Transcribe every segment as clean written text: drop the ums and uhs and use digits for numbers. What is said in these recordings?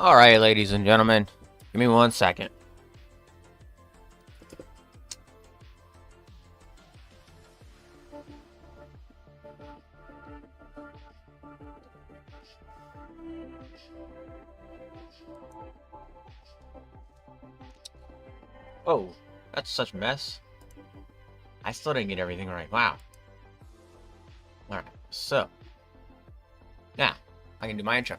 Alright, ladies and gentlemen, give me 1 second. Oh, that's such a mess. I still didn't get everything right. Wow. Alright, so. Now, I can do my intro.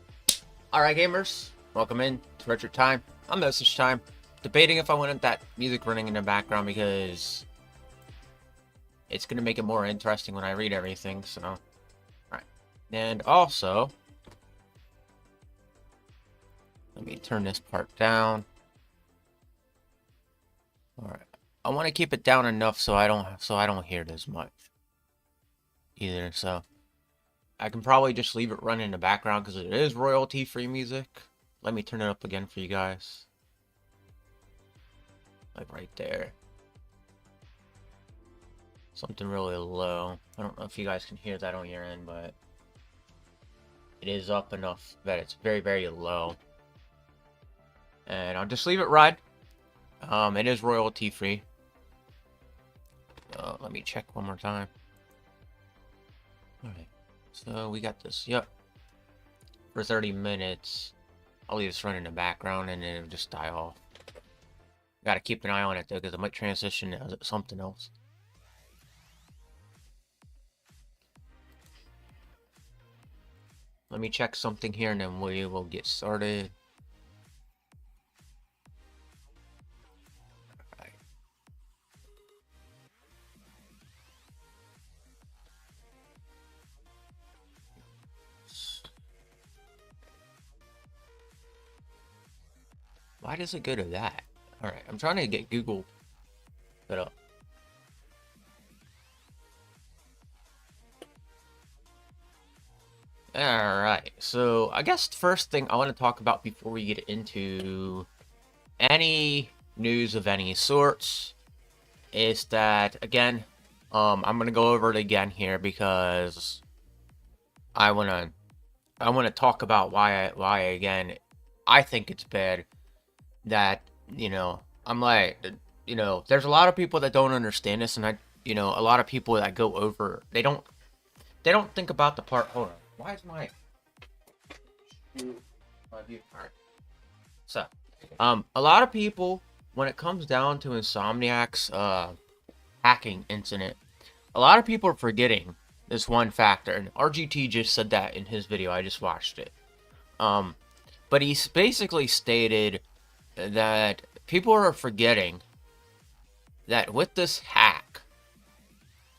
Alright, gamers. Welcome in to Retro Time. I'm Nosaj Ttimmed. Debating if I wanted that music running in the background because it's going to make it more interesting when I read everything, so. Alright. And also, let me turn this part down. Alright. I want to keep it down enough so I don't hear it as much either, so I can probably just leave it running in the background because it is royalty-free music. Let me turn it up again for you guys. Like right there. Something really low. I don't know if you guys can hear that on your end, but it is up enough that it's very, very low. And I'll just leave it run. It is royalty-free. Let me check one more time. Alright. So we got this, yep. For 30 minutes. I'll leave this running in the background and then it'll just die off. Gotta keep an eye on it though, because it might transition to something else. Let me check something here and then we will get started. Alright. Why does it go to that? Alright, I'm trying to get Google set up. Alright, so I guess the first thing I want to talk about before we get into any news of any sorts is that, again, I'm going to go over it again here because I want to talk about why again, I think it's bad that, I'm like, there's a lot of people that don't understand this, and a lot of people that go over, they don't think about the part. Hold on, why is my view? Alright. So, a lot of people, when it comes down to Insomniac's hacking incident, a lot of people are forgetting this one factor, and RGT just said that in his video. I just watched it. But he basically stated that people are forgetting that with this hack,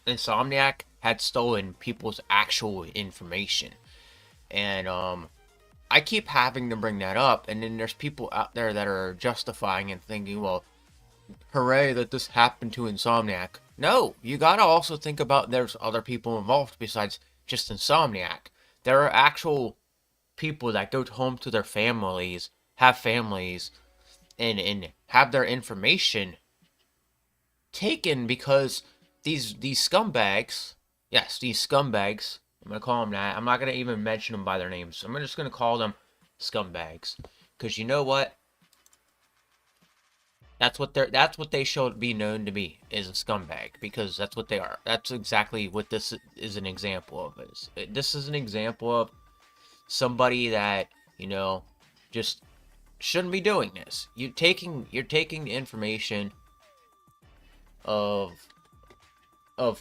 Insomniac had stolen people's actual information. And I keep having to bring that up, and then there's people out there that are justifying and thinking, well, hooray that this happened to Insomniac. No, you gotta also think about there's other people involved besides just Insomniac. There are actual people that go home to their families, have families, and have their information taken because these scumbags, yes, these scumbags, I'm gonna call them that. I'm not gonna even mention them by their names. I'm just gonna call them scumbags, because you know what? That's what they should be known to be, is a scumbag, because that's what they are. That's exactly what this is an example of. This is an example of somebody that, just shouldn't be doing this. You're taking the information of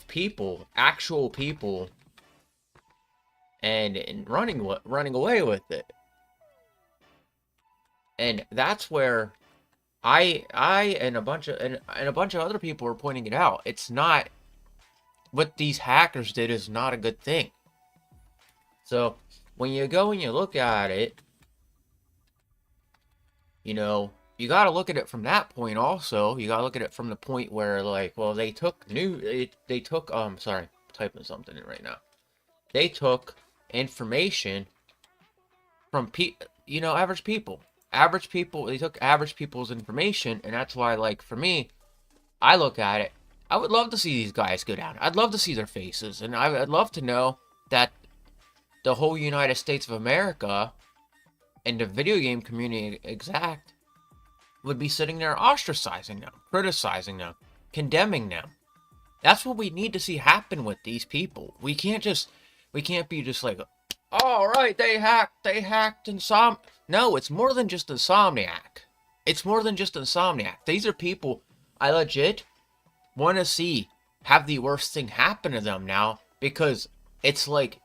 people, actual people, and running away with it. And that's where I and a bunch of other people are pointing it out. It's not, what these hackers did is not a good thing. So when you go and you look at it, you got to look at it from that point also. You got to look at it from the point where, like, well, they took, sorry, I'm typing something in right now. They took information from average people. They took average people's information, and that's why, like, for me, I look at it, I would love to see these guys go down. I'd love to see their faces, and I'd love to know that the whole United States of America And the video game community exact would be sitting there ostracizing them, criticizing them, condemning them. That's what we need to see happen with these people. We can't be just like, all right, they hacked Insomniac. No, it's more than just Insomniac. It's more than just Insomniac. These are people I legit want to see have the worst thing happen to them now, because it's like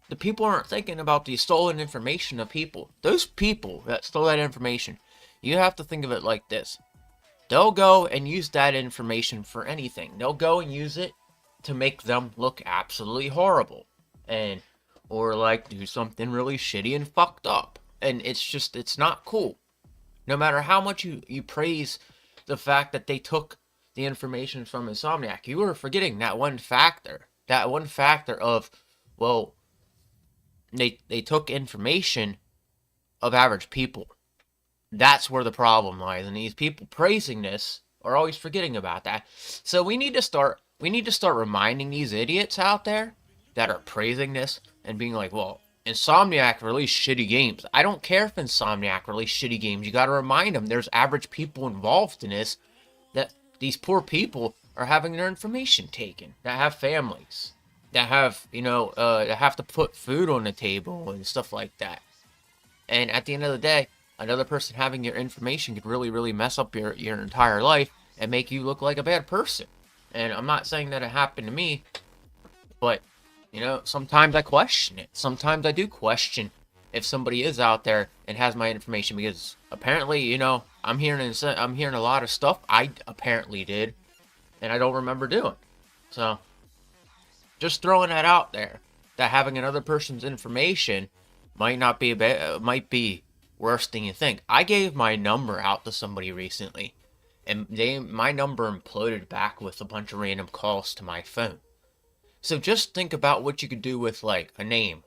the people aren't thinking about the stolen information of people. Those people that stole that information, you have to think of it like this. They'll go and use that information for anything. They'll go and use it to make them look absolutely horrible. Or like do something really shitty and fucked up. And it's not cool. No matter how much you praise the fact that they took the information from Insomniac, you are forgetting that one factor. That one factor of, well, they took information of average people. That's where the problem lies, and these people praising this are always forgetting about that. So we need to start reminding these idiots out there that are praising this and being like, well, Insomniac released shitty games. I don't care if Insomniac released shitty games. You got to remind them there's average people involved in this, that these poor people are having their information taken, that have families, that have, that have to put food on the table and stuff like that. And at the end of the day, another person having your information could really, really mess up your entire life and make you look like a bad person. And I'm not saying that it happened to me, but, sometimes I question it. Sometimes I do question if somebody is out there and has my information, because apparently, I'm hearing a lot of stuff I apparently did, and I don't remember doing. So, just throwing that out there, that having another person's information might be worse than you think. I gave my number out to somebody recently, and my number imploded back with a bunch of random calls to my phone. So just think about what you could do with, like, a name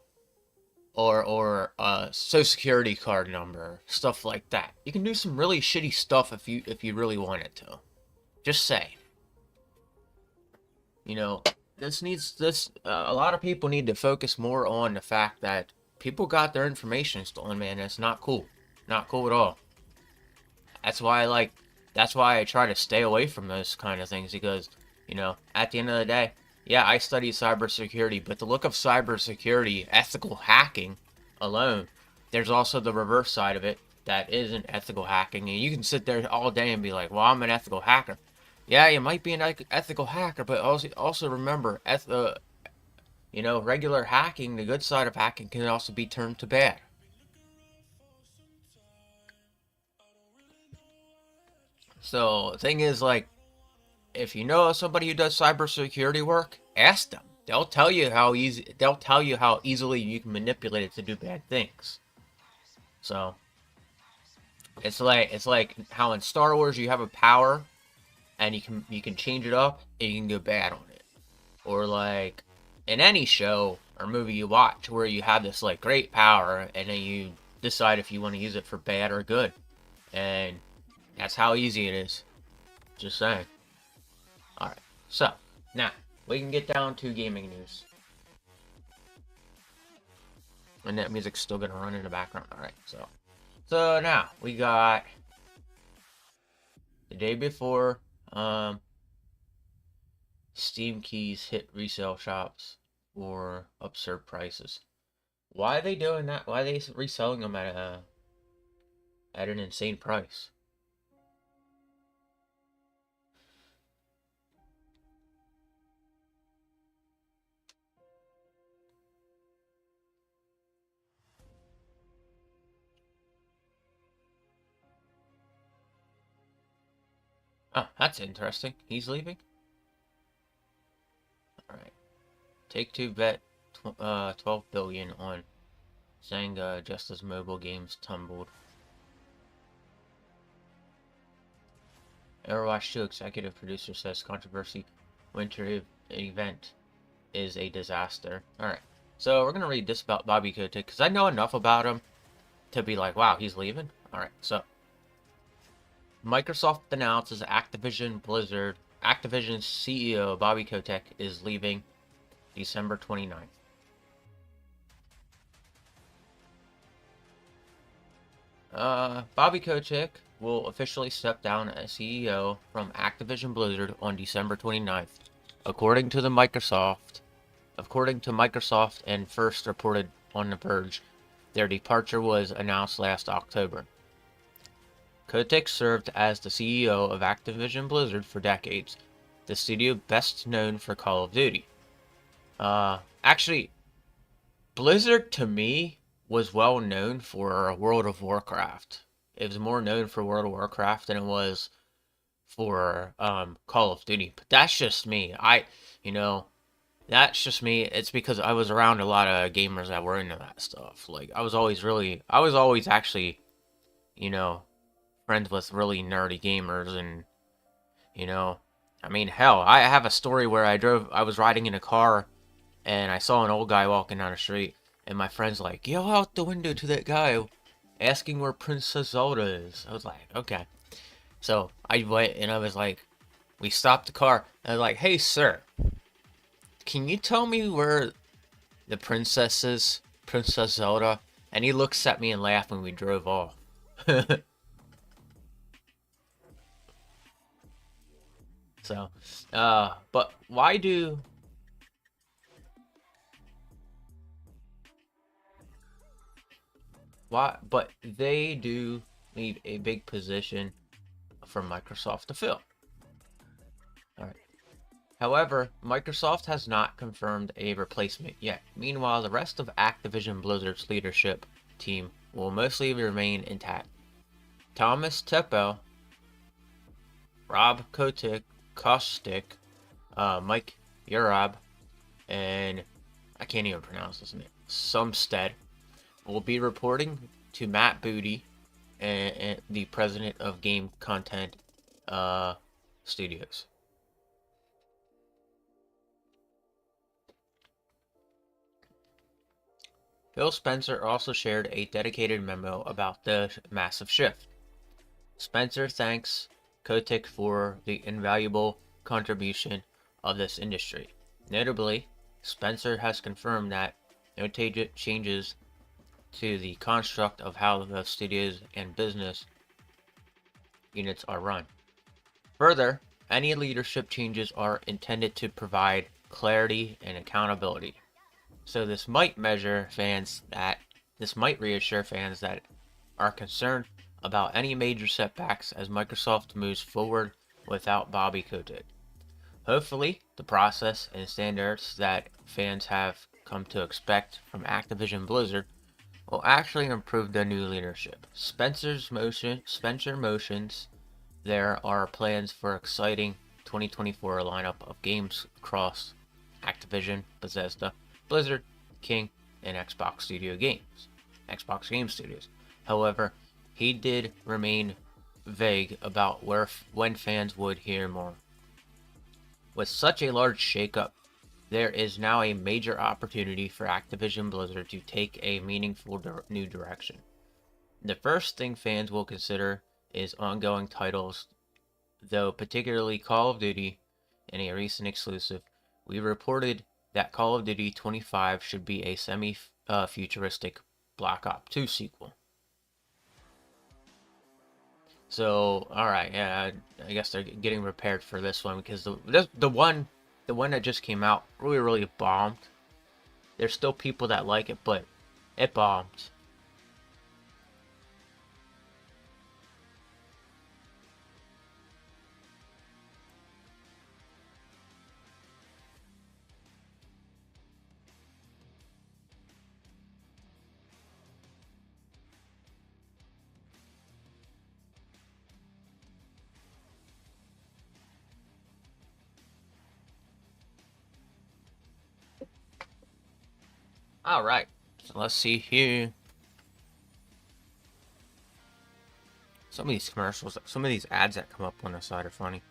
or a social security card number, stuff like that. You can do some really shitty stuff if you really wanted to. Just say. A lot of people need to focus more on the fact that people got their information stolen, man. That's not cool. Not cool at all. That's why I try to stay away from those kind of things, because, at the end of the day, yeah, I study cybersecurity, but the look of cybersecurity, ethical hacking alone, there's also the reverse side of it that isn't ethical hacking. And you can sit there all day and be like, well, I'm an ethical hacker. Yeah, you might be an ethical hacker, but also remember, regular hacking, the good side of hacking, can also be turned to bad. So, the thing is, like, if you know somebody who does cybersecurity work, ask them. They'll tell you how easily you can manipulate it to do bad things. So, it's like how in Star Wars you have a power, and you can change it up, and you can go bad on it. Or like in any show or movie you watch, where you have this like great power, and then you decide if you want to use it for bad or good. And that's how easy it is. Just saying. Alright, so, now, we can get down to gaming news. And that music's still gonna run in the background. Alright, so now, we got the day before, Steam keys hit resale shops for absurd prices. Why are they doing that? Why are they reselling them at an insane price? Oh, that's interesting. He's leaving? Alright. Take-Two bet 12 billion on Zynga just as mobile games tumbled. Overwatch 2 executive producer says controversy winter event is a disaster. Alright. So we're going to read this about Bobby Kotick, because I know enough about him to be like, wow, he's leaving? Alright, so Microsoft announces Activision CEO Bobby Kotick is leaving December 29th. Bobby Kotick will officially step down as CEO from Activision Blizzard on December 29th, according to Microsoft. According to Microsoft and first reported on The Verge, their departure was announced last October. Kotick served as the CEO of Activision Blizzard for decades, the studio best known for Call of Duty. Actually, Blizzard to me was well known for World of Warcraft. It was more known for World of Warcraft than it was for Call of Duty. But that's just me. You know, that's just me. It's because I was around a lot of gamers that were into that stuff. Like I was always actually, you know, friends with really nerdy gamers, and you know, I mean, hell, I have a story where I was riding in a car and I saw an old guy walking down the street, and my friend's like, yell out the window to that guy asking where Princess Zelda is. I was like, okay. So I went and I was like, we stopped the car, and I was like, hey, sir, can you tell me where the princess is? Princess Zelda? And he looks at me and laughed when we drove off. So, but but they do need a big position for Microsoft to fill. Alright. However, Microsoft has not confirmed a replacement yet. Meanwhile, the rest of Activision Blizzard's leadership team will mostly remain intact. Thomas Teppel, Rob Kotick, Mike Urab, and I can't even pronounce his name, Sumstead, will be reporting to Matt Booty, and the president of Game Content Studios. Phil Spencer also shared a dedicated memo about the massive shift. Spencer thanks Kotick for the invaluable contribution of this industry. Notably, Spencer has confirmed that no changes to the construct of how the studios and business units are run. Further, any leadership changes are intended to provide clarity and accountability. So this might reassure fans that are concerned about any major setbacks as Microsoft moves forward without Bobby Kotick. Hopefully, the process and standards that fans have come to expect from Activision Blizzard will actually improve the new leadership. Spencer motions there are plans for exciting 2024 lineup of games across Activision, Bethesda, Blizzard, King, and Xbox Game Studios. However, he did remain vague about when fans would hear more. With such a large shakeup, there is now a major opportunity for Activision Blizzard to take a meaningful new direction. The first thing fans will consider is ongoing titles, though particularly Call of Duty. In a recent exclusive, we reported that Call of Duty 25 should be a semi-futuristic Black Ops 2 sequel. So, alright, yeah, I guess they're getting prepared for this one, because the one that just came out really bombed. There's still people that like it, but it bombed. Alright, so let's see here. Some of these commercials, some of these ads that come up on the side are funny.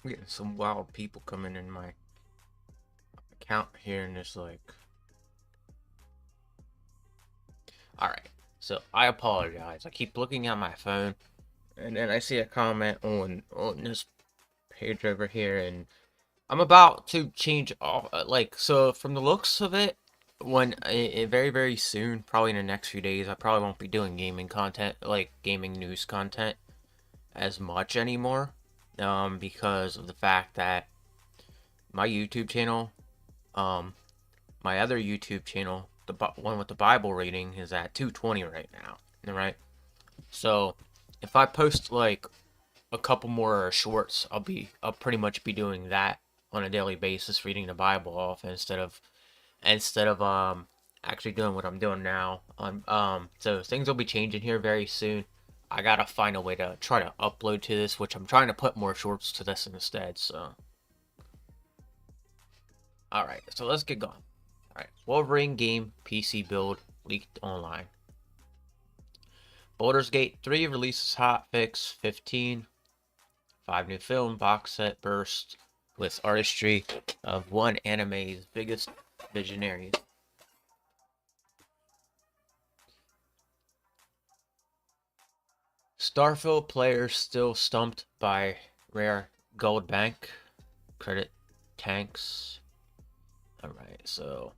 I'm getting some wild people coming in my account here, and it's like, all right. So I apologize. I keep looking at my phone, and then I see a comment on this page over here, and I'm about to change all like, so from the looks of it, when very very soon, probably in the next few days, I probably won't be doing gaming content, like gaming news content, as much anymore, because of the fact that my YouTube channel, um, my other YouTube channel, the one with the Bible reading, is at 220 right now. All right, so if I post like a couple more shorts, I'll pretty much be doing that on a daily basis, reading the Bible off instead of actually doing what I'm doing now. So things will be changing here very soon. I gotta find a way to try to upload to this, which I'm trying to put more shorts to this instead. So, all right, so let's get going. All right, Wolverine game PC build leaked online. Baldur's Gate 3 releases hotfix 15. 5 new film box set burst with artistry of one anime's biggest visionaries. Starfield players still stumped by rare gold bank credit tanks. Alright, so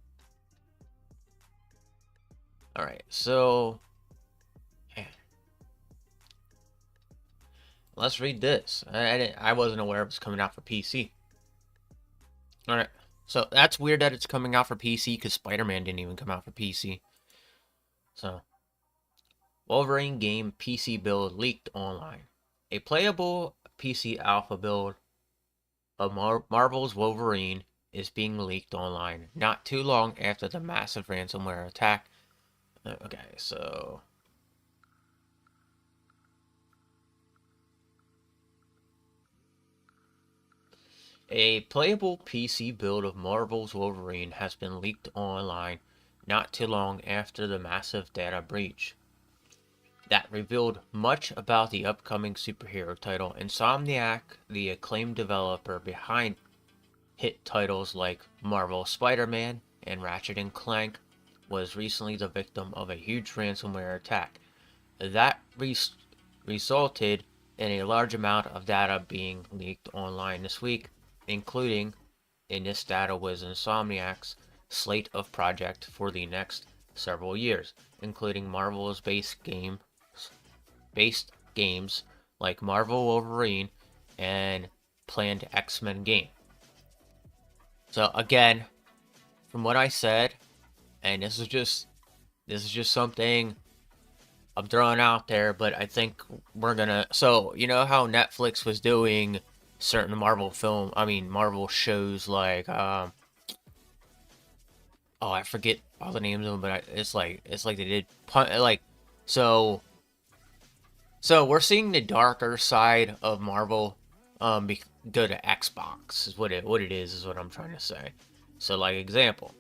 let's read this. I wasn't aware it was coming out for PC. Alright, so that's weird that it's coming out for PC because Spider-Man didn't even come out for PC. So, Wolverine game PC build leaked online. A playable PC alpha build of Marvel's Wolverine is being leaked online not too long after the massive ransomware attack. Okay, so a playable PC build of Marvel's Wolverine has been leaked online not too long after the massive data breach that revealed much about the upcoming superhero title. Insomniac, the acclaimed developer behind hit titles like Marvel Spider-Man and Ratchet and Clank, was recently the victim of a huge ransomware attack that resulted in a large amount of data being leaked online this week, including in this data was Insomniac's slate of projects for the next several years, including Marvel's based games like Marvel Wolverine and planned X-Men game. So again, from what I said, and this is just something I'm throwing out there, but I think we're gonna. So you know how Netflix was doing certain Marvel shows like oh, I forget all the names of them, but it's like they did like so. So we're seeing the darker side of Marvel go to Xbox is what it is what I'm trying to say. So like example,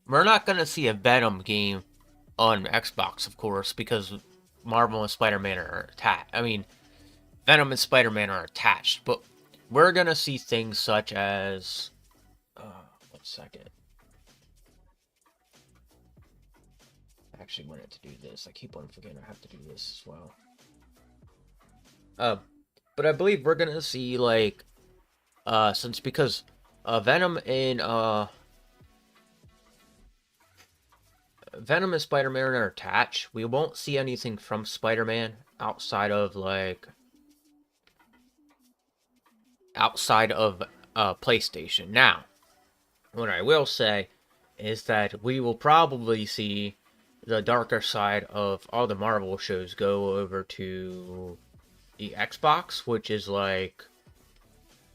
we're not gonna see a Venom game on Xbox, of course, because Marvel and Spider-Man are attached. I mean, Venom and Spider-Man are attached, but we're gonna see things such as 1 second. I actually wanted to do this. I keep on forgetting I have to do this as well. But I believe we're gonna see like because Venom and Spider-Man are attached, we won't see anything from Spider-Man outside of PlayStation. Now, what I will say is that we will probably see the darker side of all the Marvel shows go over to the Xbox, which is like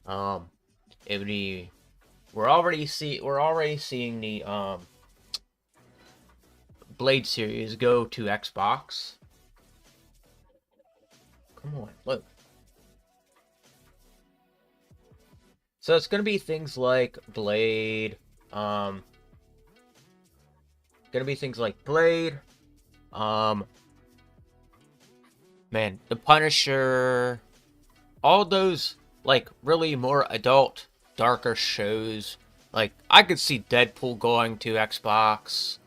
it would be we're already seeing the Blade series go to Xbox. Come on, look. So it's gonna be things like Blade, man, The Punisher, all those like really more adult, darker shows. Like I could see Deadpool going to Xbox,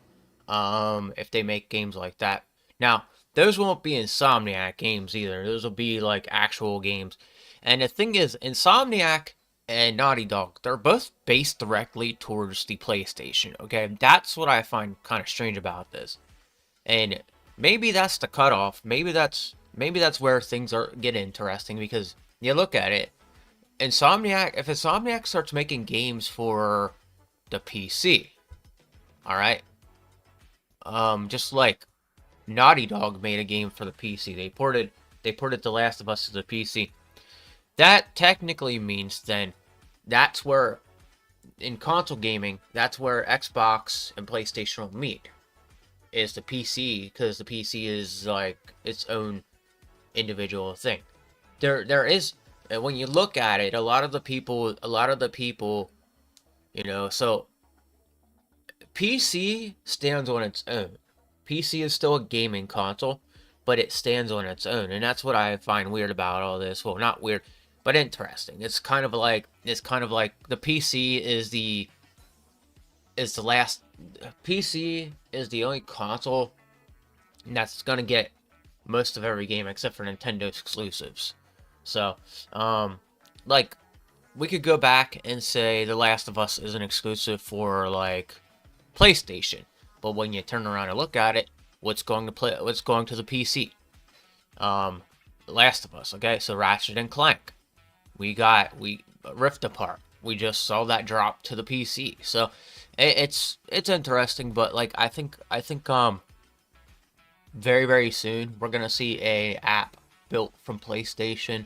if they make games like that. Now, those won't be Insomniac games either. Those will be like actual games. And the thing is, Insomniac and Naughty Dog, they're both based directly towards the PlayStation. Okay, that's what I find kind of strange about this. And maybe that's the cutoff. Maybe that's where things are get interesting, because you look at it, Insomniac. If Insomniac starts making games for the PC, all right, just like Naughty Dog made a game for the PC. They ported The Last of Us to the PC. That technically means then that's where, in console gaming, that's where Xbox and PlayStation will meet, is the PC, because the PC is like its own individual thing. There is, when you look at it, a lot of the people, so PC stands on its own. PC is still a gaming console, but it stands on its own, and that's what I find weird about all this. Well, not weird, but interesting. It's kind of like the PC is the last. PC is the only console that's gonna get most of every game except for Nintendo exclusives. So, like, we could go back and say The Last of Us is an exclusive for like PlayStation, but when you turn around and look at it, what's going to the PC? Last of Us. Okay, so Ratchet and Clank, we Rift Apart. We just saw that drop to the PC. So it's interesting, but like I think very very soon we're gonna see a app built from PlayStation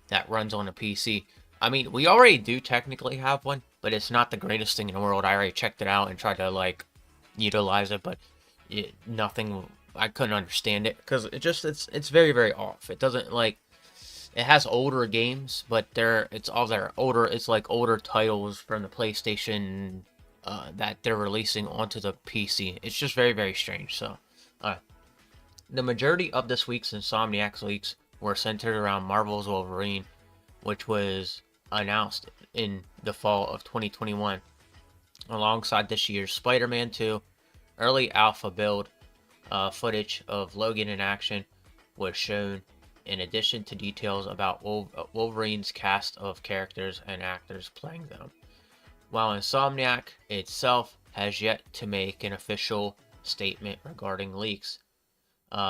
that runs on a PC. I mean, we already do technically have one, but it's not the greatest thing in the world. I already checked it out and tried to like utilize it, but nothing. I couldn't understand it because it's very very off. It doesn't like, it has older games, but it's all their older. It's like older titles from the PlayStation that they're releasing onto the PC. It's just very very strange. So, the majority of this week's Insomniac leaks were centered around Marvel's Wolverine, which was announced in the fall of 2021, alongside this year's Spider-Man 2 early alpha build. Footage of Logan in action was shown, in addition to details about Wolverine's cast of characters and actors playing them. While Insomniac itself has yet to make an official statement regarding leaks,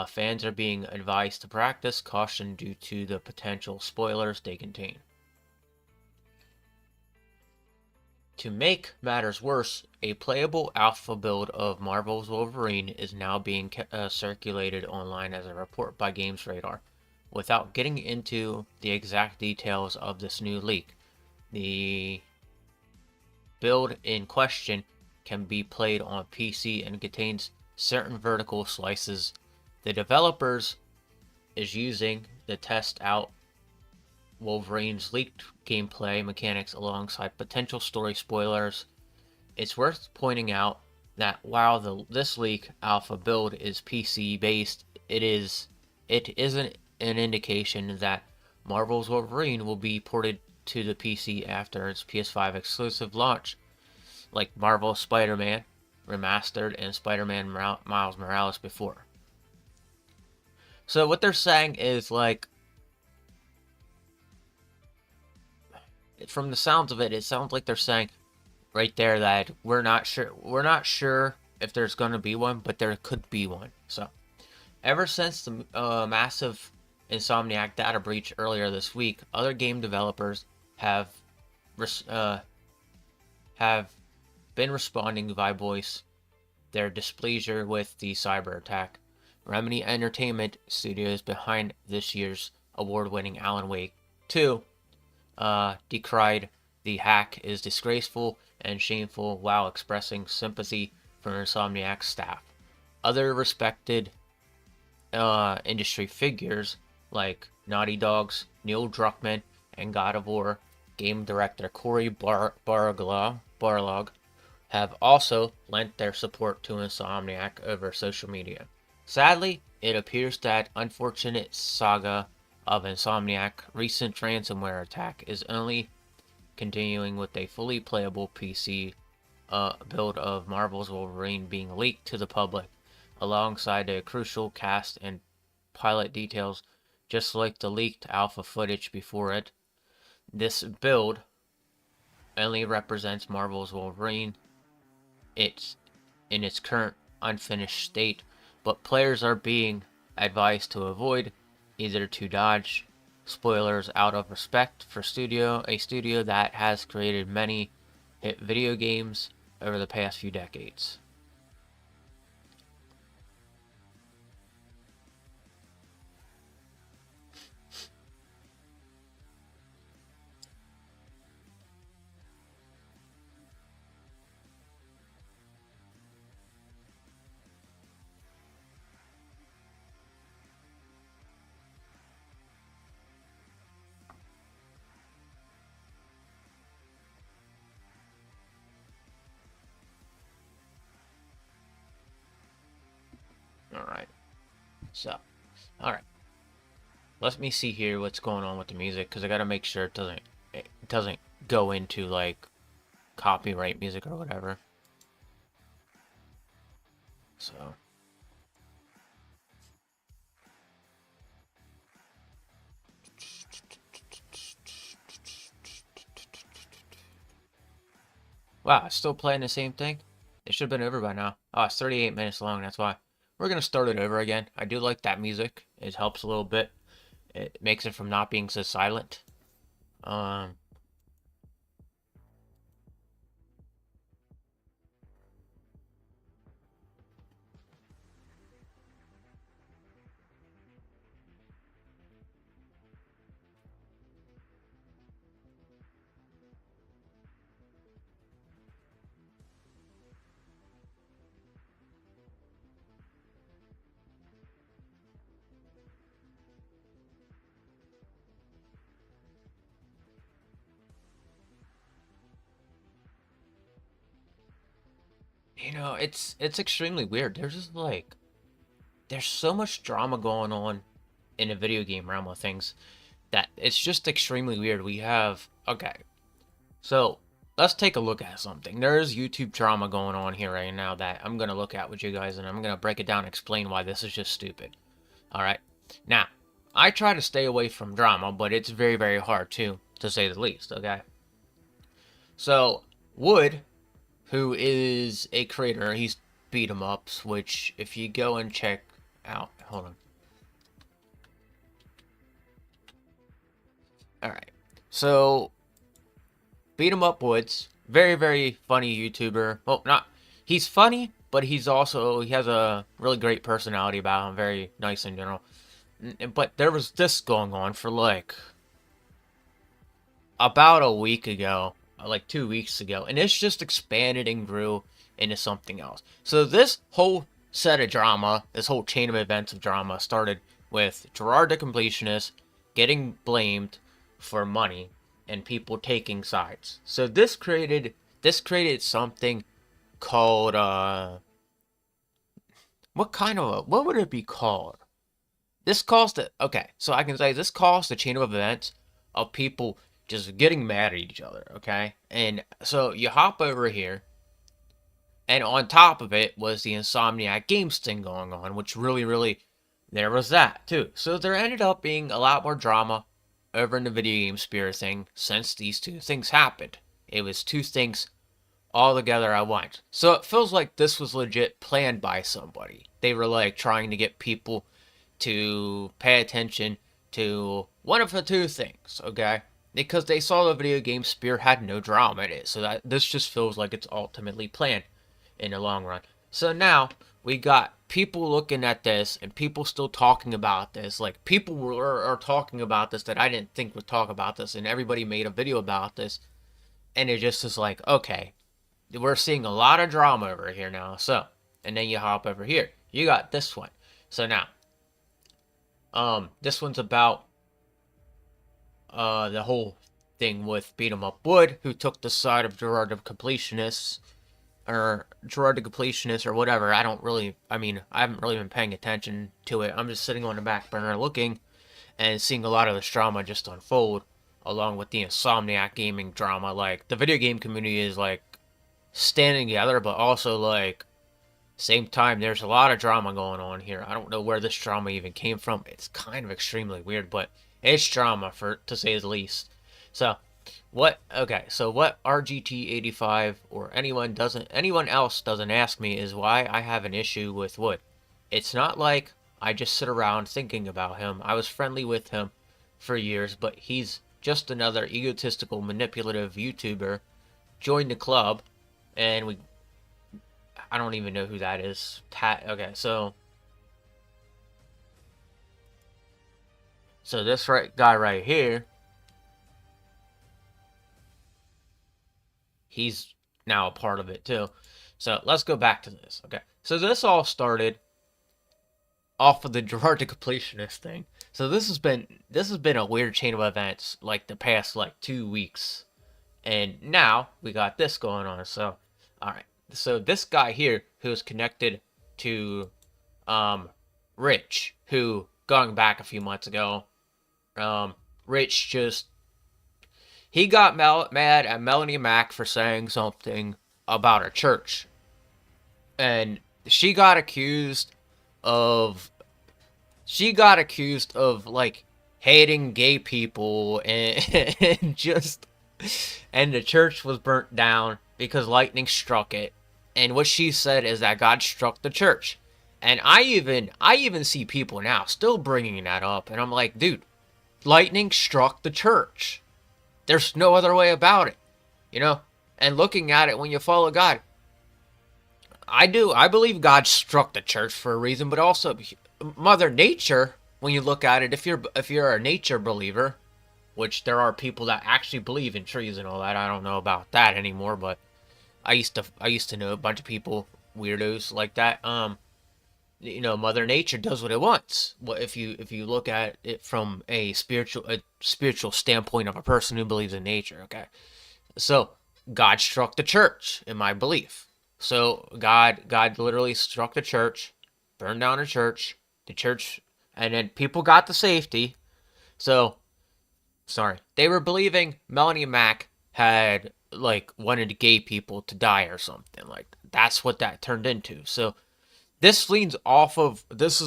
fans are being advised to practice caution due to the potential spoilers they contain. To make matters worse, a playable alpha build of Marvel's Wolverine is now being circulated online as a report by Games Radar. Without getting into the exact details of this new leak, the build in question can be played on PC and contains certain vertical slices. The developers is using to test out Wolverine's leaked gameplay mechanics alongside potential story spoilers. It's worth pointing out that while this leak alpha build is PC based, it isn't an indication that Marvel's Wolverine will be ported to the PC after its PS5 exclusive launch, like Marvel's Spider-Man Remastered and Spider-Man Miles Morales before. So what they're saying is, like, from the sounds of it, it sounds like they're saying right there that we're not sure if there's going to be one, but there could be one. So ever since the massive Insomniac data breach earlier this week, other game developers have been responding by voice their displeasure with the cyber attack. Remedy Entertainment Studios, behind this year's award-winning Alan Wake 2, decried the hack is disgraceful and shameful while expressing sympathy for Insomniac's staff. Other respected industry figures like Naughty Dog's Neil Druckmann and God of War game director Cory Barlog have also lent their support to Insomniac over social media. Sadly, it appears that unfortunate saga of Insomniac recent ransomware attack is only continuing with a fully playable PC build of Marvel's Wolverine being leaked to the public, alongside a crucial cast and pilot details, just like the leaked alpha footage before it. This build only represents Marvel's Wolverine. It's in its current unfinished state, but players are being advised to avoid, either to dodge spoilers out of respect for a studio that has created many hit video games over the past few decades. Alright, so, alright. Let me see here what's going on with the music, because I gotta make sure it doesn't go into, like, copyright music or whatever. So, wow, it's still playing the same thing? It should have been over by now. Oh, it's 38 minutes long, that's why. We're gonna start it over again. I do like that music. It helps a little bit. It makes it from not being so silent. Um, it's extremely weird. There's so much drama going on in a video game realm of things that it's just extremely weird. Okay, so let's take a look at something. There's YouTube drama going on here right now that I'm gonna look at with you guys, and I'm gonna break it down and explain why this is just stupid. All right, now I try to stay away from drama, but it's very, very hard to say the least. Okay, so Wood, who is a creator, he's beat 'em ups, which if you go and check out, hold on. All right, so Beat 'em up Woods, very, very funny YouTuber. Well, not he's funny, but he has a really great personality about him. Very nice in general. But there was this going on for like about a week ago, like 2 weeks ago, and it's just expanded and grew into something else. So this whole set of drama, this whole chain of events of drama, started with Gerard the Completionist getting blamed for money and people taking sides. So this created something called what would it be called? This caused it. Okay, so I can say this caused a chain of events of people just getting mad at each other. Okay, and so you hop over here, and on top of it was the Insomniac Games thing going on, which really, really, there was that too. So there ended up being a lot more drama over in the video game sphere thing since these two things happened. It was two things all together at once. So it feels like this was legit planned by somebody. They were like trying to get people to pay attention to one of the two things, okay? Because they saw the video game sphere had no drama in it. So that this just feels like it's ultimately planned in the long run. So now we got people looking at this and people still talking about this. Like people are talking about this that I didn't think would talk about this, and everybody made a video about this. And it just is like, okay, we're seeing a lot of drama over here now. So, and then you hop over here. You got this one. So now, this one's about the whole thing with Beat 'em Up Wood, who took the side of Gerard the Completionist, or Gerard the Completionist, or whatever. I haven't really been paying attention to it. I'm just sitting on the back burner looking and seeing a lot of this drama just unfold, along with the Insomniac gaming drama. Like, the video game community is like standing together, but also like same time there's a lot of drama going on here. I don't know where this drama even came from. It's kind of extremely weird, but it's drama, for to say the least. So what RGT85 or anyone else doesn't ask me is why I have an issue with Wood. It's not like I just sit around thinking about him. I was friendly with him for years, but he's just another egotistical, manipulative YouTuber. Joined the club, and I don't even know who that is. Okay, so this guy right here, he's now a part of it too. So let's go back to this. Okay, so this all started off of the Gerard the Completionist thing. So this has been a weird chain of events like the past like 2 weeks, and now we got this going on. So all right, so this guy here who's connected to Rich, who going back a few months ago, Rich just he got mad at Melanie Mack for saying something about her church, and she got accused of like hating gay people and just and the church was burnt down because lightning struck it. And what she said is that God struck the church. And I even see people now still bringing that up, and I'm like, dude, lightning struck the church. There's no other way about it, you know? And looking at it, when you follow God, I believe God struck the church for a reason, but also Mother Nature, when you look at it, if you're a nature believer, which there are people that actually believe in trees and all that. I don't know about that anymore, but I used to know a bunch of people, weirdos like that. Mother Nature does what it wants. Well, if you look at it from a spiritual standpoint of a person who believes in nature, okay? So God struck the church, in my belief. So God literally struck the church, burned down the church, and then people got the safety. So, sorry, they were believing Melanie Mack had like wanted gay people to die or something. Like, that's what that turned into. So this is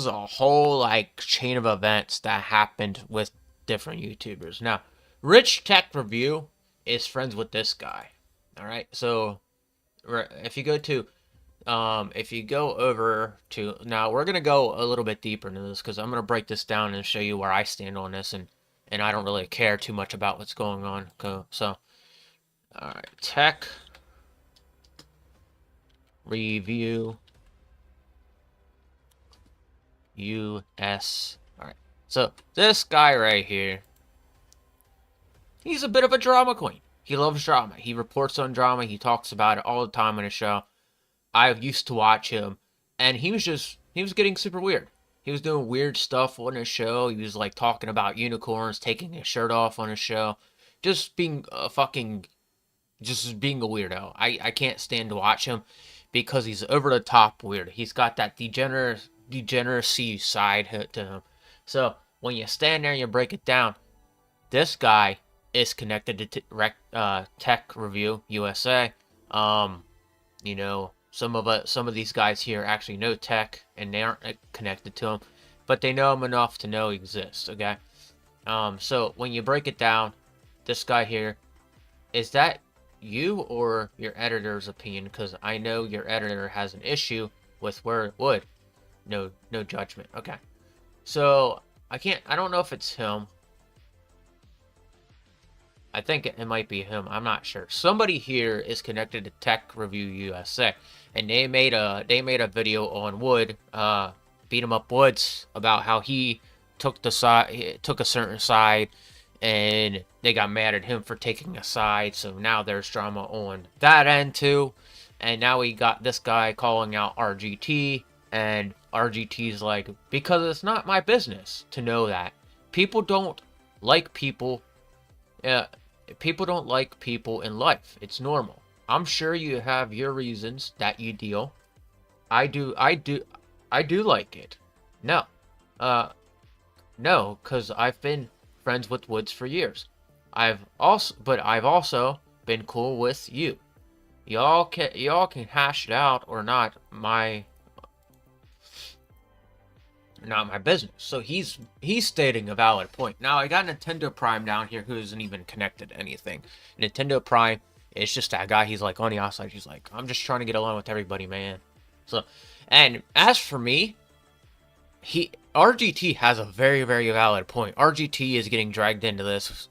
a whole like chain of events that happened with different YouTubers. Now, Rich Tech Review is friends with this guy. All right, so if you go over to, now we're gonna go a little bit deeper into this because I'm gonna break this down and show you where I stand on this, and I don't really care too much about what's going on. So, all right, Tech Review US. All right, so this guy right here, he's a bit of a drama queen. He loves drama. He reports on drama. He talks about it all the time on his show. I used to watch him, and he was getting super weird. He was doing weird stuff on his show. He was like talking about unicorns, taking his shirt off on his show, just being a weirdo. I can't stand to watch him because he's over the top weird. He's got that degeneracy side to him. So when you stand there and you break it down, this guy is connected to Tech Review USA. Some of these guys here actually know Tech, and they aren't connected to him, but they know him enough to know he exists, okay? So when you break it down, this guy here, is that you or your editor's opinion? Because I know your editor has an issue with where it would. No judgment. Okay. So I don't know if it's him. I think it might be him. I'm not sure. Somebody here is connected to Tech Review USA, and they made a video on Wood, beat 'em up Woods, about how he took a certain side, and they got mad at him for taking a side. So now there's drama on that end too, and now we got this guy calling out RGT, and RGT's like, because it's not my business to know that people don't like people. People don't like people in life. It's normal. I'm sure you have your reasons that you deal. I do like it. No. No, because I've been friends with Woods for years. I've also been cool with you. Y'all can hash it out or not my business. So he's stating a valid point. Now I got Nintendo Prime down here who isn't even connected to anything. Nintendo Prime is just that guy. He's like on the outside. He's like, I'm just trying to get along with everybody, man. So, and as for me, RGT has a very, very valid point. RGT is getting dragged into this,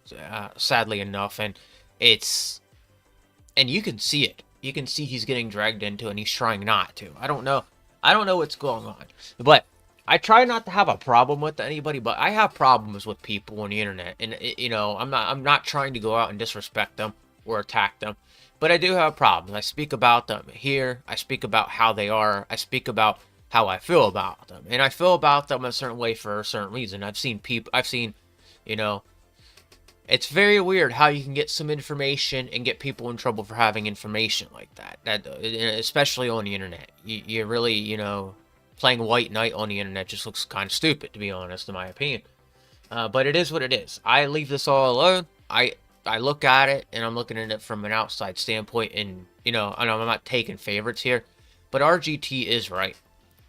sadly enough, and you can see it. You can see he's getting dragged into, and he's trying not to. I don't know. I don't know what's going on, but I try not to have a problem with anybody, but I have problems with people on the internet, and I'm not trying to go out and disrespect them or attack them, but I do have problems. I speak about them here. I speak about how they are. I speak about how I feel about them, and I feel about them a certain way for a certain reason. You know, it's very weird how you can get some information and get people in trouble for having information like that. Especially on the internet. You really, playing white knight on the internet just looks kind of stupid, to be honest, in my opinion. But it is what it is. I leave this all alone. I look at it, and I'm looking at it from an outside standpoint, and I'm not taking favorites here, but RGT is right.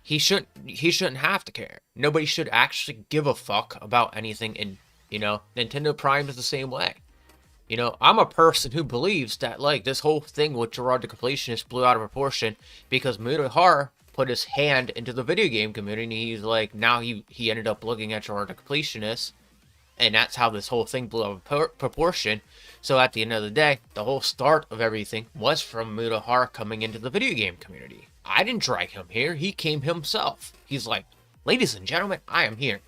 He shouldn't have to care. Nobody should actually give a fuck about anything, and Nintendo Prime is the same way. I'm a person who believes that, like, this whole thing with Gerard the Completionist blew out of proportion because Mutahar put his hand into the video game community. He's like, now he ended up looking at Gerard the Completionist, and that's how this whole thing blew out of proportion. So at the end of the day, the whole start of everything was from Mutahar coming into the video game community. I didn't drag him here. He came himself. He's like, ladies and gentlemen, I am here.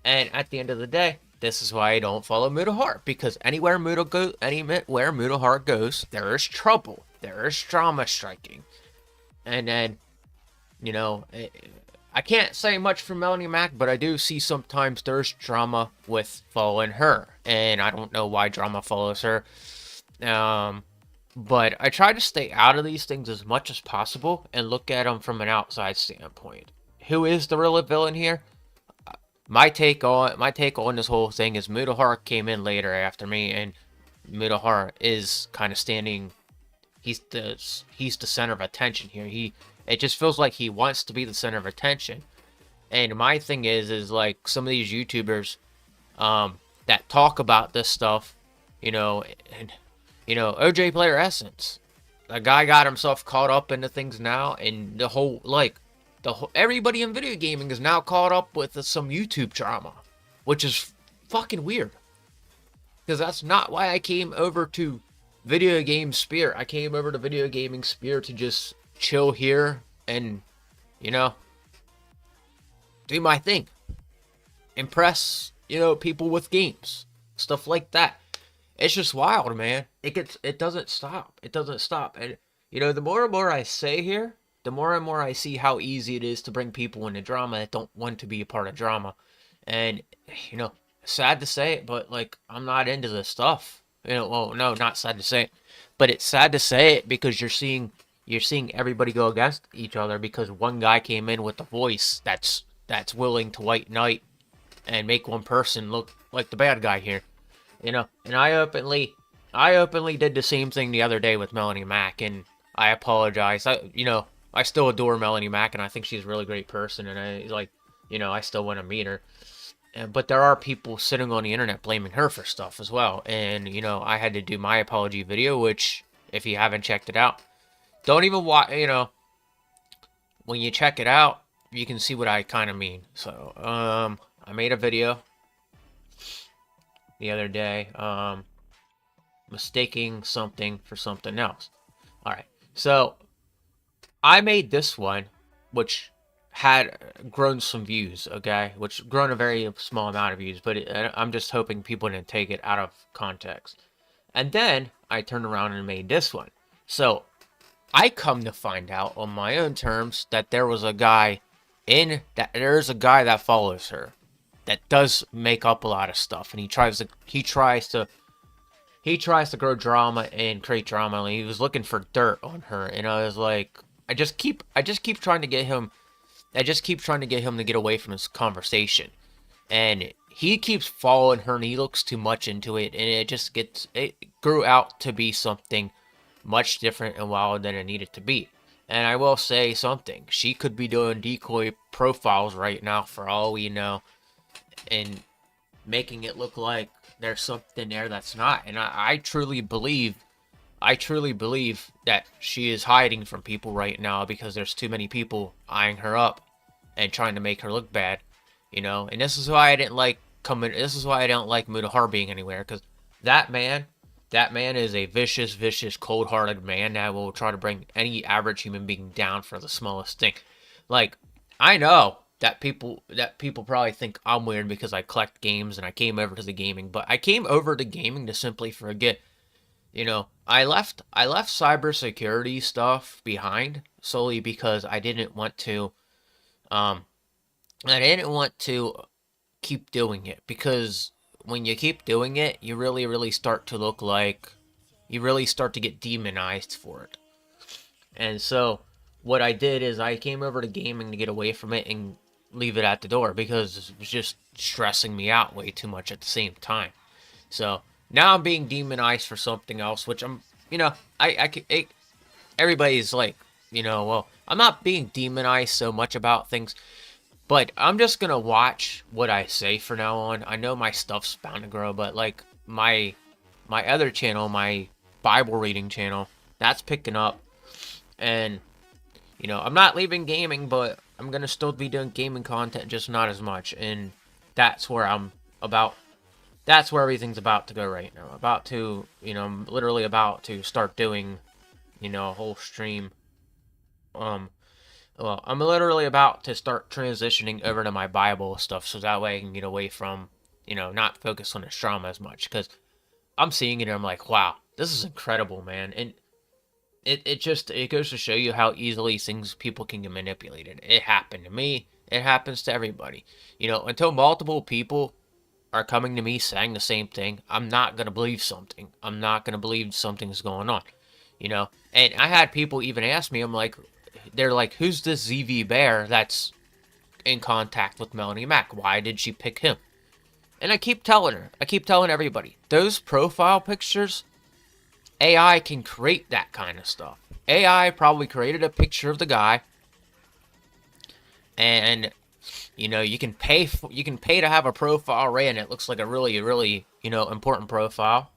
And at the end of the day, this is why I don't follow Mutahar, because anywhere Mutahar goes, there is trouble. There is drama striking. And then, I can't say much for Melanie Mac, but I do see sometimes there's drama with following her. And I don't know why drama follows her. But I try to stay out of these things as much as possible and look at them from an outside standpoint. Who is the real villain here? My take on this whole thing is Mutahar came in later after me, and Mutahar is kind of standing. He's the center of attention here. It just feels like he wants to be the center of attention. And my thing is like some of these YouTubers, that talk about this stuff, OJ Player Essence. The guy got himself caught up into things now, and everybody in video gaming is now caught up with some YouTube drama, which is fucking weird. Because that's not why I came over to Video Game Spear. I came over to Video Gaming Spear to just chill here and, do my thing. Impress, people with games. Stuff like that. It's just wild, man. It doesn't stop. It doesn't stop. And, the more and more I say here, the more and more I see how easy it is to bring people into drama that don't want to be a part of drama. And, sad to say it, but, like, I'm not into this stuff. Well, no, not sad to say it. But it's sad to say it because you're seeing everybody go against each other because one guy came in with a voice that's willing to white knight and make one person look like the bad guy here. And I openly did the same thing the other day with Melanie Mac, and I apologize. I still adore Melanie Mac, and I think she's a really great person, and I still want to meet her. But there are people sitting on the internet blaming her for stuff as well, and I had to do my apology video, which if you haven't checked it out, don't even watch. When you check it out, you can see what I kind of mean. So I made a video the other day, mistaking something for something else. Alright, so I made this one, which had grown some views, okay? Which grown a very small amount of views, but I'm just hoping people didn't take it out of context. And then I turned around and made this one. So I come to find out on my own terms that there's a guy that follows her that does make up a lot of stuff, and he tries to grow drama and create drama. And he was looking for dirt on her, and I was like, I just keep trying to get him to get away from this conversation, and he keeps following her and he looks too much into it, and it grew out to be something much different and wilder than it needed to be. And I will say something, she could be doing decoy profiles right now for all we know, and making it look like there's something there that's not. And I truly believe that she is hiding from people right now because there's too many people eyeing her up and trying to make her look bad, you know. And this is why I didn't like This is why I don't like Mutahar being anywhere, because that man, is a vicious, cold-hearted man that will try to bring any average human being down for the smallest thing. Like, I know that people probably think I'm weird because I collect games and I came over to the gaming, but I came over to gaming to simply forget. You know, I left cybersecurity stuff behind solely because I didn't want to keep doing it, because when you keep doing it, you really start to look like you really start to get demonized for it. And so what I did is I came over to gaming to get away from it and leave it at the door, because it was just stressing me out way too much at the same time. So now I'm being demonized for something else, which I'm, you know, everybody's like, you know, well, I'm not being demonized so much about things, but I'm just gonna watch what I say for now on. I know my stuff's bound to grow, but like my other channel, my Bible reading channel, that's picking up, and you know, I'm not leaving gaming, but I'm gonna still be doing gaming content, just not as much, and that's where that's where everything's about to go right now. I'm literally about to start doing, you know, a whole stream. Well, I'm literally about to start transitioning over to my Bible stuff, so that way I can get away from, you know, not focus on the drama as much, because I'm seeing it and I'm like, wow, this is incredible, man. And it goes to show you how easily people can get manipulated. It happened to me. It happens to everybody. You know, until multiple people are coming to me saying the same thing, I'm not going to believe something. I'm not going to believe something's going on, you know? And I had people even ask me, they're like, who's this ZV Bear that's in contact with Melanie Mack? Why did she pick him? And I keep telling everybody, those profile pictures, AI can create that kind of stuff. AI probably created a picture of the guy, and you know, you can pay to have a profile ran. It looks like a really, you know, important profile.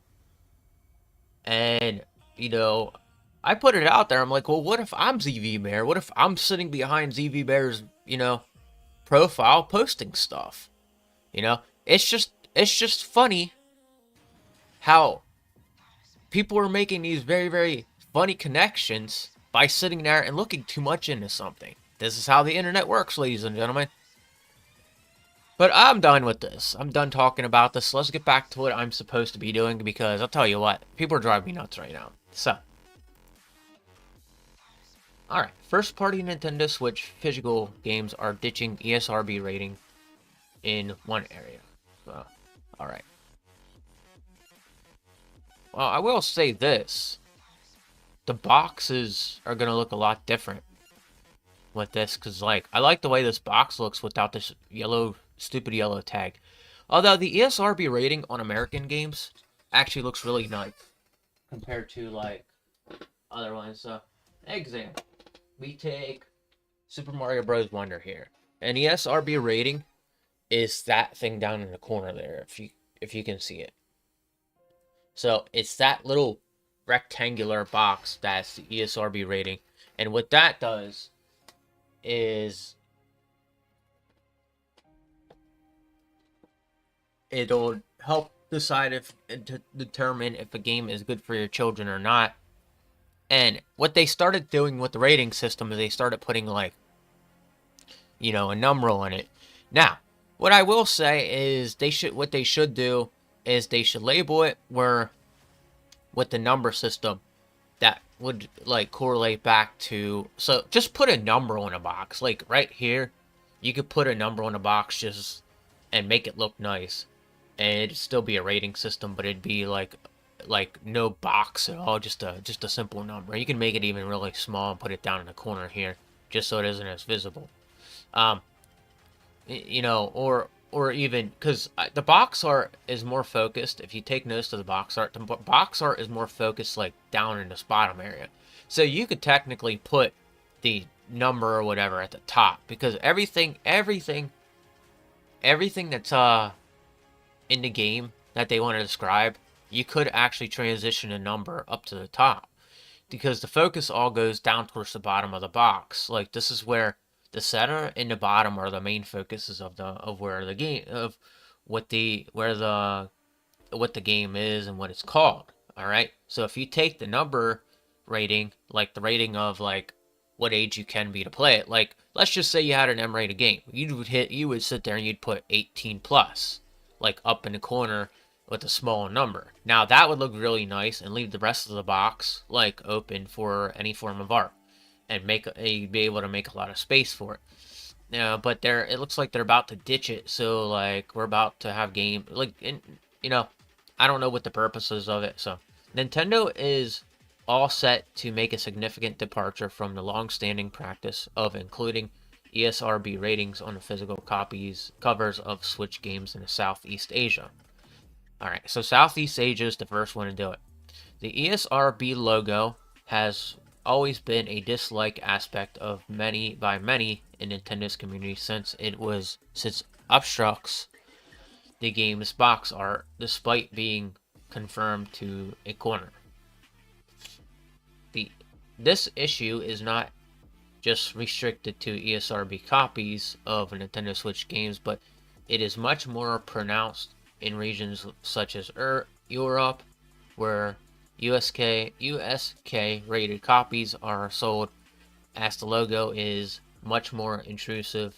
And you know, I put it out there. I'm like, well, what if I'm ZV Bear? What if I'm sitting behind ZV Bear's, you know, profile posting stuff? You know, it's just funny how people are making these very funny connections by sitting there and looking too much into something. This is how the internet works, ladies and gentlemen. But I'm done with this. I'm done talking about this. Let's get back to what I'm supposed to be doing, because I'll tell you what, people are driving me nuts right now. So, alright, first-party Nintendo Switch physical games are ditching ESRB rating in one area. So, alright. Well, I will say this. The boxes are going to look a lot different with this, because, like, I like the way this box looks without this stupid yellow tag. Although the ESRB rating on American games actually looks really nice compared to, like, other ones. So, example. We take Super Mario Bros. Wonder here. An ESRB rating is that thing down in the corner there, if you can see it. So it's that little rectangular box that's the ESRB rating. And what that does is it'll help decide to determine if a game is good for your children or not. And what they started doing with the rating system is they started putting, like, you know, a number on it. Now, what I will say is what they should do is they should label it with the number system that would, like, correlate back to. So just put a number on a box, like right here. You could put a number on a box and make it look nice, and it'd still be a rating system, but it'd be like no box at all, just a simple number. You can make it even really small and put it down in the corner here, just so it isn't as visible. You know, or or even because the box art is more focused. If you take notice of the box art is more focused like down in this bottom area. So you could technically put the number or whatever at the top, because everything that's in the game that they want to describe, you could actually transition a number up to the top, because the focus all goes down towards the bottom of the box. Like, this is where the center and the bottom are the main focuses of where the game of what the game is and what it's called. All right. So if you take the number rating, like the rating of like what age you can be to play it, like let's just say you had an M-rated game, you would sit there and you'd put 18 plus, like up in the corner with a small number. Now that would look really nice and leave the rest of the box like open for any form of art, and be able to make a lot of space for it. But it looks like they're about to ditch it. So like we're about to have game like, I don't know what the purpose is of it. So Nintendo is all set to make a significant departure from the long-standing practice of including ESRB ratings on the physical covers of Switch games in Southeast Asia. Alright, so Southeast Asia is the first one to do it. The ESRB logo has always been a disliked aspect of by many in Nintendo's community, since it obstructs the game's box art despite being confirmed to a corner. This issue is not just restricted to ESRB copies of Nintendo Switch games, but it is much more pronounced in regions such as Europe, where USK rated copies are sold, as the logo is much more intrusive.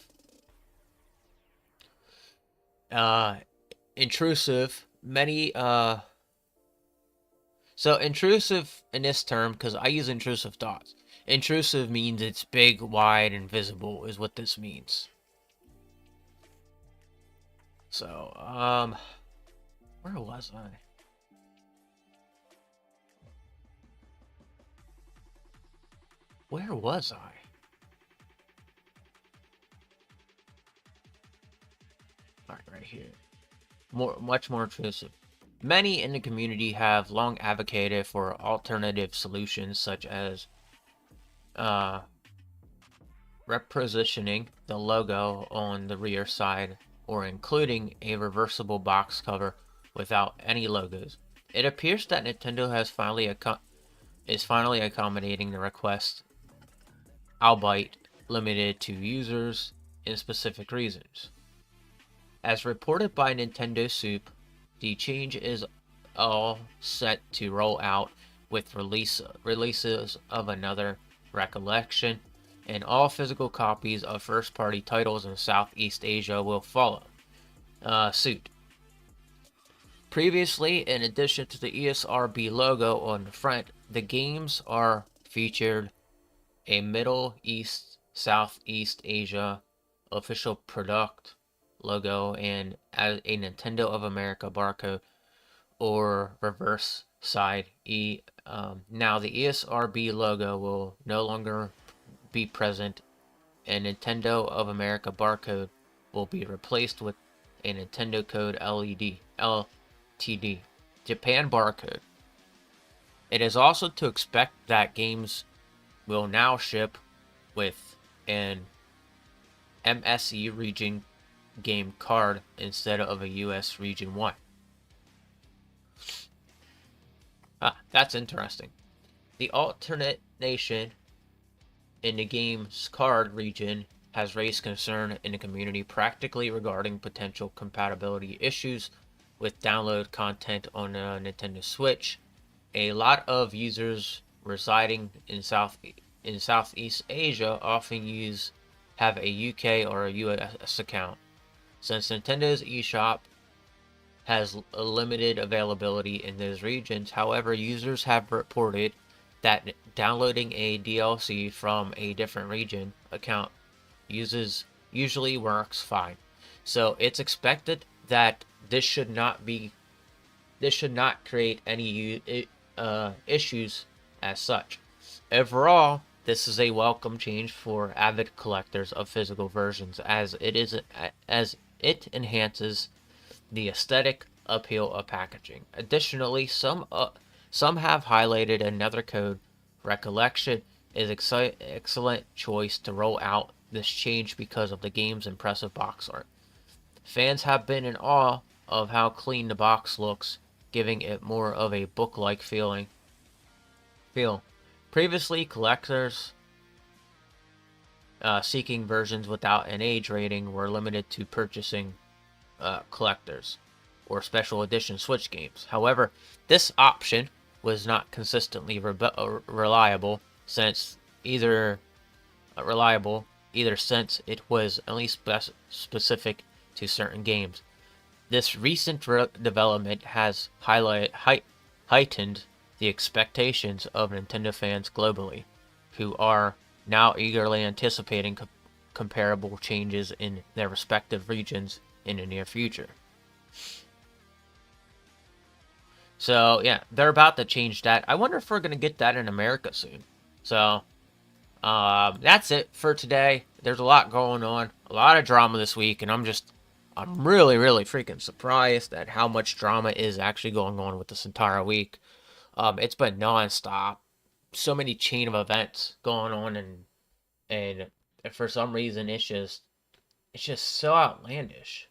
So intrusive in this term, because I use intrusive thoughts. Intrusive means it's big, wide, and visible, is what this means. So, where was I? Where was I? Alright, right here. Much more intrusive. Many in the community have long advocated for alternative solutions, such as repositioning the logo on the rear side, or including a reversible box cover without any logos. It appears that Nintendo is finally accommodating the request, albeit limited to users in specific regions. As reported by Nintendo Soup, the change is all set to roll out with releases of another recollection, and all physical copies of first-party titles in Southeast Asia will follow suit. Previously, in addition to the ESRB logo on the front, the games are featured a Middle East, Southeast Asia official product logo and a Nintendo of America barcode or reverse side now the ESRB logo will no longer be present, and Nintendo of America barcode will be replaced with a Nintendo code LTD Japan barcode. It is also to expect that games will now ship with an MSE region game card instead of a US region 1. That's interesting. The alternate nation in the game's card region has raised concern in the community practically regarding potential compatibility issues with download content on a Nintendo Switch. A lot of users residing in Southeast Asia often have a UK or a US account. Since Nintendo's eShop has a limited availability in those regions, however, users have reported that downloading a DLC from a different region account usually works fine. So it's expected that this should not create any issues as such. Overall, this is a welcome change for avid collectors of physical versions, as it it enhances the aesthetic appeal of packaging. Additionally, some have highlighted another code. Recollection is excellent choice to roll out this change because of the game's impressive box art. Fans have been in awe of how clean the box looks, giving it more of a book-like feel. Previously, collectors seeking versions without an age rating were limited to purchasing collectors or special edition Switch games. However, this option was not consistently reliable since either since it was only specific to certain games. This recent development has heightened the expectations of Nintendo fans globally, who are now eagerly anticipating comparable changes in their respective regions in the near future. So, yeah, they're about to change that. I wonder if we're going to get that in America soon. So, that's it for today. There's a lot going on, a lot of drama this week, and I'm really, really freaking surprised at how much drama is actually going on with this entire week. It's been nonstop. So many chain of events going on, and for some reason, it's just so outlandish.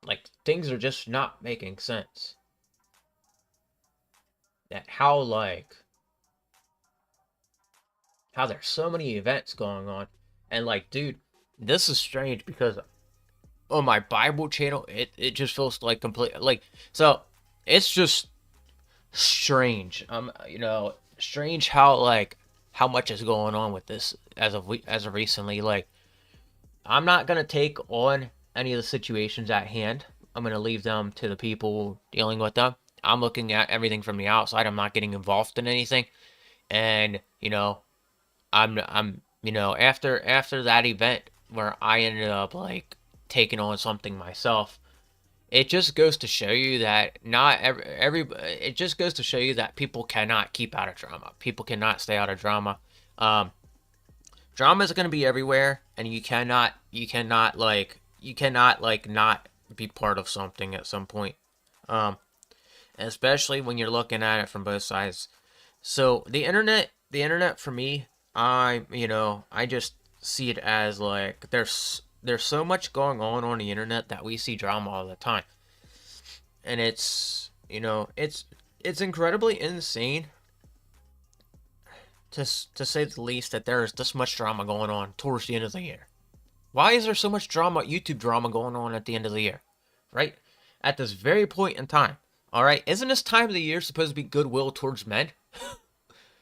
Like, things are just not making sense. That how there's so many events going on, and like, dude, this is strange because on my Bible channel, it just feels like complete like so. It's just strange. Strange how how much is going on with this as of recently. Like, I'm not gonna take on any of the situations at hand. I'm gonna leave them to the people dealing with them. I'm looking at everything from the outside. I'm not getting involved in anything. And I'm after that event where I ended up like taking on something myself. It just goes to show you that not every it just goes to show you that people cannot keep out of drama. People cannot stay out of drama. Um, Drama is going to be everywhere, and you cannot not be part of something at some point. Um, Especially when you're looking at it from both sides. So the internet for me, I just see it as like there's so much going on the internet that we see drama all the time, and it's incredibly insane to say the least that there is this much drama going on towards the end of the year. Why is there so much drama, YouTube drama going on at the end of the year, right? At this very point in time, all right? Isn't this time of the year supposed to be goodwill towards men?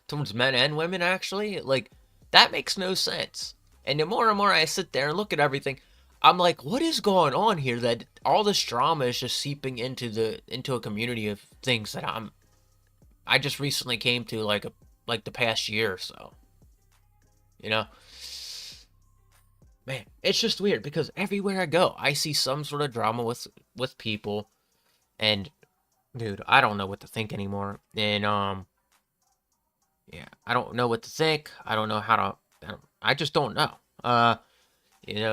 Towards men and women, actually? Like, that makes no sense. And the more and more I sit there and look at everything, I'm like, what is going on here that all this drama is just seeping into a community of things that I just recently came to like the past year or so. You know? Man, it's just weird because everywhere I go, I see some sort of drama with people, and dude, I don't know what to think anymore. And yeah, I don't know what to think. I don't know how to. I just don't know.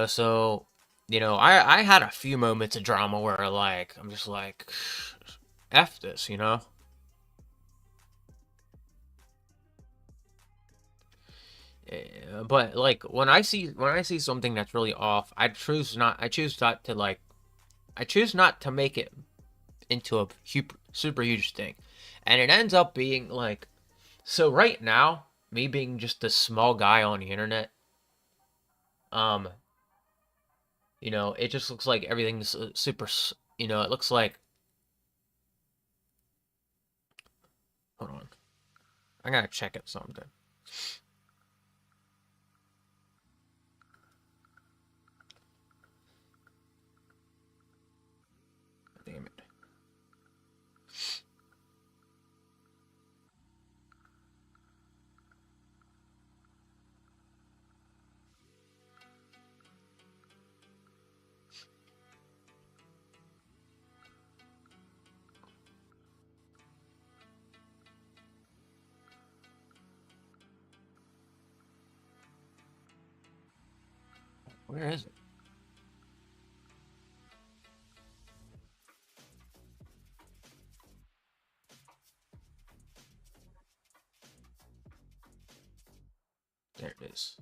So I had a few moments of drama where like I'm just like, f this. But like when I see something that's really off, I choose not to make it into a super huge thing, and it ends up being like so. Right now, me being just a small guy on the internet, um, it just looks like everything's super. It looks like. Hold on, I gotta check it something. Damn it. Where is it? There it is.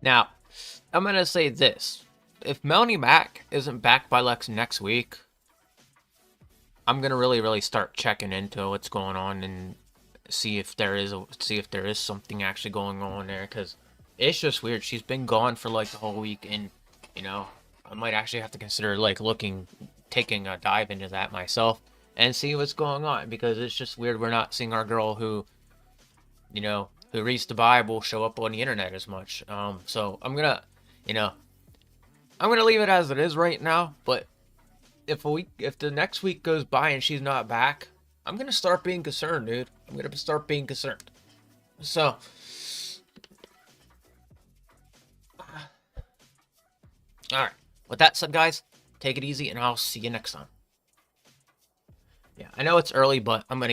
Now, I'm gonna say this. If Melanie Mac isn't back by Lex next week, I'm gonna really start checking into what's going on and see if there is something actually going on there, because it's just weird. She's been gone for like the whole week, and you know, I might actually have to consider like taking a dive into that myself and see what's going on, because it's just weird we're not seeing our girl who reads the Bible show up on the internet as much. So you know, I'm gonna leave it as it is right now. But if the next week goes by and she's not back, I'm gonna start being concerned, dude. I'm gonna start being concerned. So, all right. With that said, guys, take it easy, and I'll see you next time. Yeah, I know it's early, but I'm gonna